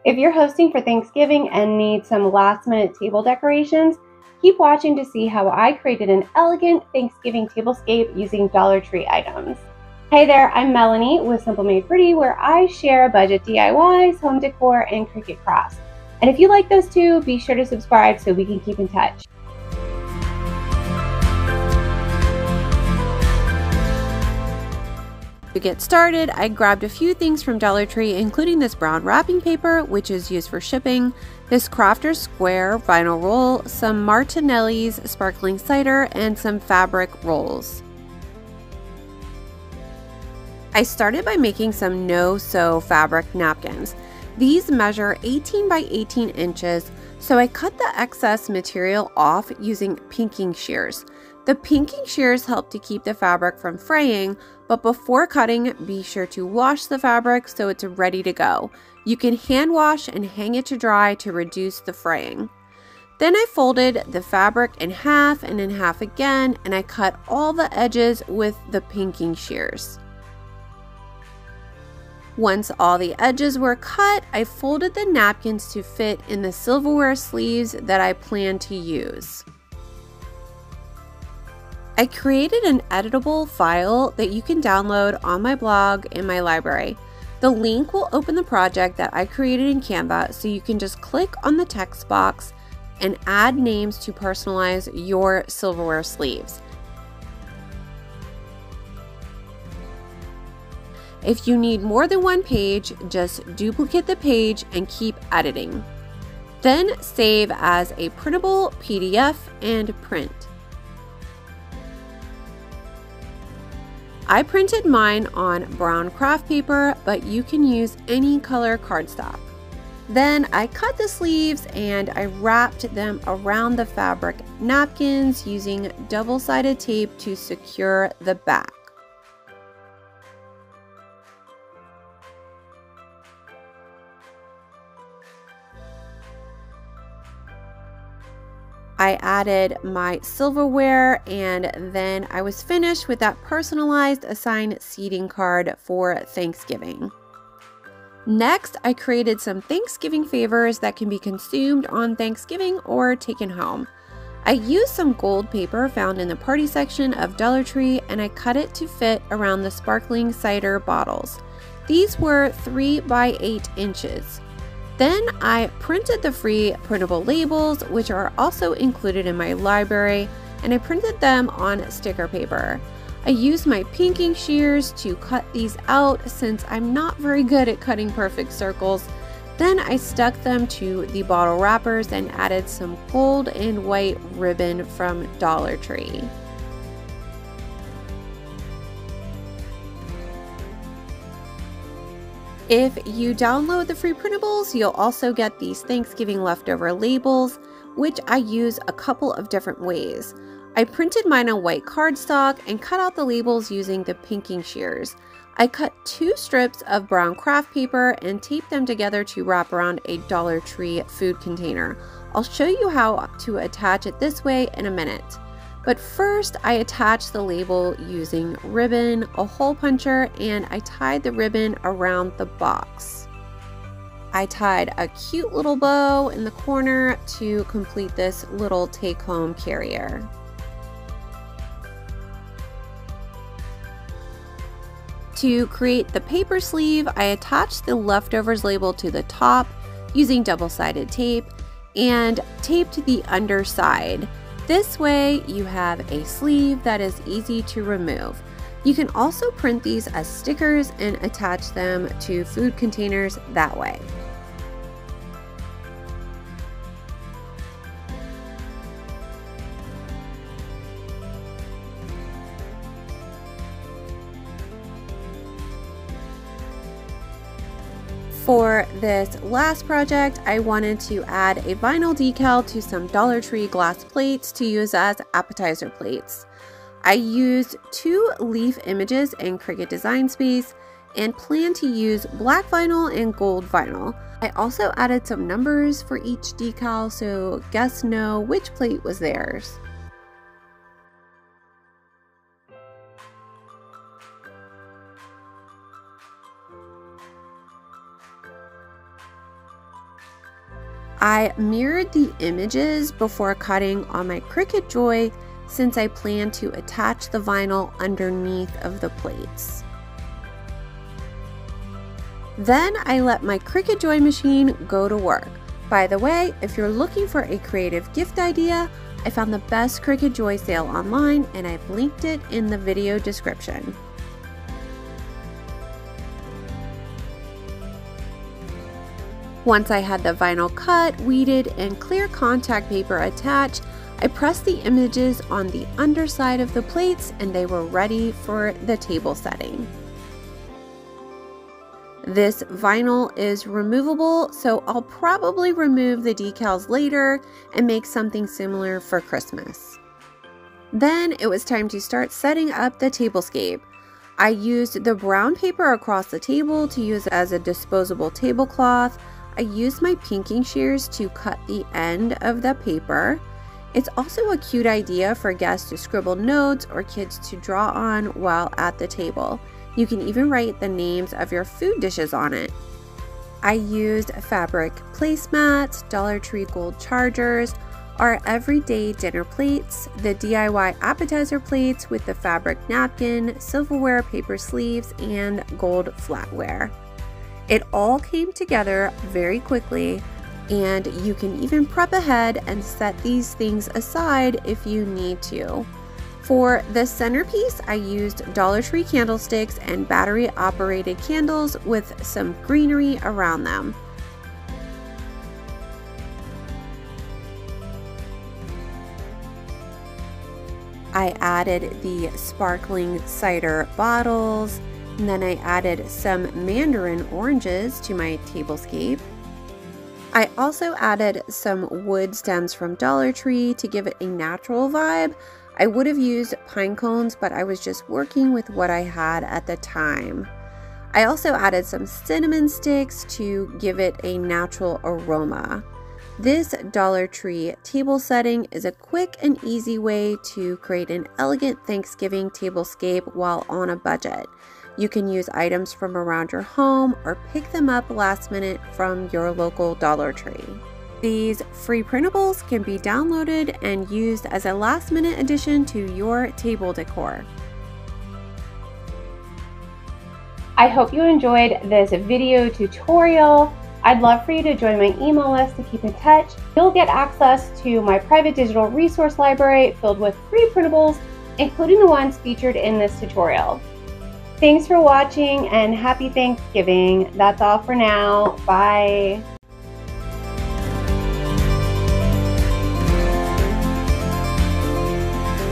If you're hosting for Thanksgiving and need some last-minute table decorations, keep watching to see how I created an elegant Thanksgiving tablescape using Dollar Tree items. Hey there, I'm Melanie with Simple Made Pretty, where I share budget DIYs, home decor, and Cricut crafts. And if you like those too, be sure to subscribe so we can keep in touch. To get started, I grabbed a few things from Dollar Tree, including this brown wrapping paper, which is used for shipping, this Crafter's Square vinyl roll, some Martinelli's sparkling cider, and some fabric rolls. I started by making some no-sew fabric napkins. These measure 18 by 18 inches, so I cut the excess material off using pinking shears. The pinking shears help to keep the fabric from fraying, but before cutting, be sure to wash the fabric so it's ready to go. You can hand wash and hang it to dry to reduce the fraying. Then I folded the fabric in half and in half again, and I cut all the edges with the pinking shears. Once all the edges were cut, I folded the napkins to fit in the silverware sleeves that I plan to use. I created an editable file that you can download on my blog in my library. The link will open the project that I created in Canva, so you can just click on the text box and add names to personalize your silverware sleeves. If you need more than one page, just duplicate the page and keep editing. Then save as a printable PDF and print. I printed mine on brown craft paper, but you can use any color cardstock. Then I cut the sleeves and I wrapped them around the fabric napkins using double-sided tape to secure the back. I added my silverware, and then I was finished with that personalized assigned seating card for Thanksgiving. Next, I created some Thanksgiving favors that can be consumed on Thanksgiving or taken home. I used some gold paper found in the party section of Dollar Tree, and I cut it to fit around the sparkling cider bottles. These were 3 by 8 inches. Then I printed the free printable labels, which are also included in my library, and I printed them on sticker paper. I used my pinking shears to cut these out since I'm not very good at cutting perfect circles. Then I stuck them to the bottle wrappers and added some gold and white ribbon from Dollar Tree. If you download the free printables, you'll also get these Thanksgiving leftover labels, which I use a couple of different ways. I printed mine on white cardstock and cut out the labels using the pinking shears. I cut 2 strips of brown craft paper and taped them together to wrap around a Dollar Tree food container. I'll show you how to attach it this way in a minute. But first, I attached the label using ribbon, a hole puncher, and I tied the ribbon around the box. I tied a cute little bow in the corner to complete this little take-home carrier. To create the paper sleeve, I attached the leftovers label to the top using double-sided tape and taped the underside. This way you have a sleeve that is easy to remove. You can also print these as stickers and attach them to food containers that way. For this last project, I wanted to add a vinyl decal to some Dollar Tree glass plates to use as appetizer plates. I used 2 leaf images in Cricut Design Space and plan to use black vinyl and gold vinyl. I also added some numbers for each decal so guests know which plate was theirs. I mirrored the images before cutting on my Cricut Joy since I plan to attach the vinyl underneath of the plates. Then I let my Cricut Joy machine go to work. By the way, if you're looking for a creative gift idea, I found the best Cricut Joy sale online and I've linked it in the video description. Once I had the vinyl cut, weeded, and clear contact paper attached, I pressed the images on the underside of the plates and they were ready for the table setting. This vinyl is removable, so I'll probably remove the decals later and make something similar for Christmas. Then it was time to start setting up the tablescape. I used the brown paper across the table to use as a disposable tablecloth. I used my pinking shears to cut the end of the paper. It's also a cute idea for guests to scribble notes or kids to draw on while at the table. You can even write the names of your food dishes on it. I used fabric placemats, Dollar Tree gold chargers, our everyday dinner plates, the DIY appetizer plates with the fabric napkin, silverware paper sleeves, and gold flatware. It all came together very quickly, and you can even prep ahead and set these things aside if you need to. For the centerpiece, I used Dollar Tree candlesticks and battery-operated candles with some greenery around them. I added the sparkling cider bottles, and then I added some mandarin oranges to my tablescape. I also added some wood stems from Dollar Tree to give it a natural vibe. I would have used pine cones, but I was just working with what I had at the time. I also added some cinnamon sticks to give it a natural aroma. This Dollar Tree table setting is a quick and easy way to create an elegant Thanksgiving tablescape while on a budget. You can use items from around your home or pick them up last minute from your local Dollar Tree. These free printables can be downloaded and used as a last minute addition to your table decor. I hope you enjoyed this video tutorial. I'd love for you to join my email list to keep in touch. You'll get access to my private digital resource library filled with free printables, including the ones featured in this tutorial. Thanks for watching and happy Thanksgiving. That's all for now. Bye.